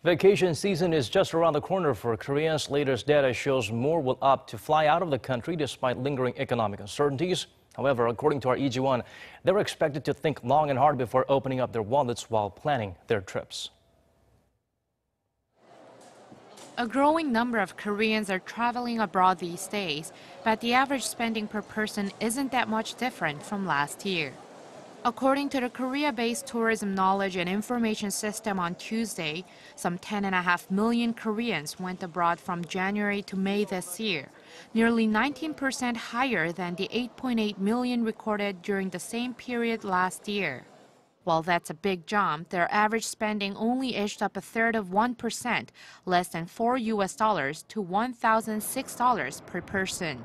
Vacation season is just around the corner for Koreans. Latest data shows more will opt to fly out of the country despite lingering economic uncertainties. However, according to our EG1, they're expected to think long and hard before opening up their wallets while planning their trips. A growing number of Koreans are traveling abroad these days, but the average spending per person isn't that much different from last year. According to the Korea-based Tourism Knowledge and Information System on Tuesday, some 10.5 million Koreans went abroad from January to May this year, nearly 19% higher than the 8.8 million recorded during the same period last year. While that's a big jump, their average spending only edged up a third of 1%, less than $4 to $1,006 per person.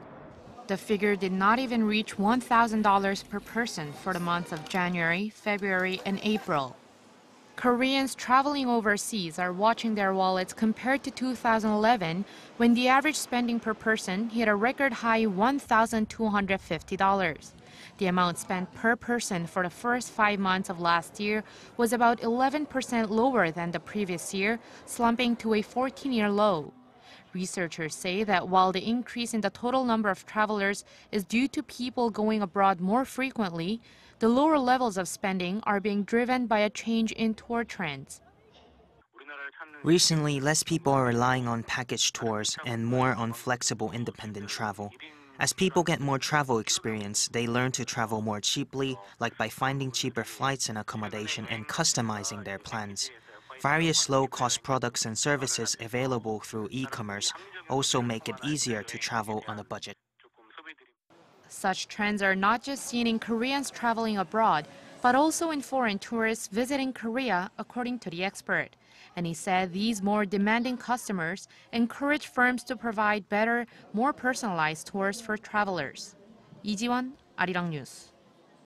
The figure did not even reach $1,000 per person for the months of January, February, and April. Koreans traveling overseas are watching their wallets compared to 2011, when the average spending per person hit a record high $1,250. The amount spent per person for the first 5 months of last year was about 11% lower than the previous year, slumping to a 14-year low. Researchers say that while the increase in the total number of travelers is due to people going abroad more frequently, the lower levels of spending are being driven by a change in tour trends. Recently, less people are relying on package tours and more on flexible independent travel. As people get more travel experience, they learn to travel more cheaply, like by finding cheaper flights and accommodation and customizing their plans. Various low-cost products and services available through e-commerce also make it easier to travel on a budget. Such trends are not just seen in Koreans traveling abroad, but also in foreign tourists visiting Korea, according to the expert. And he said these more demanding customers encourage firms to provide better, more personalized tours for travelers. 이지원, 아리랑 뉴스.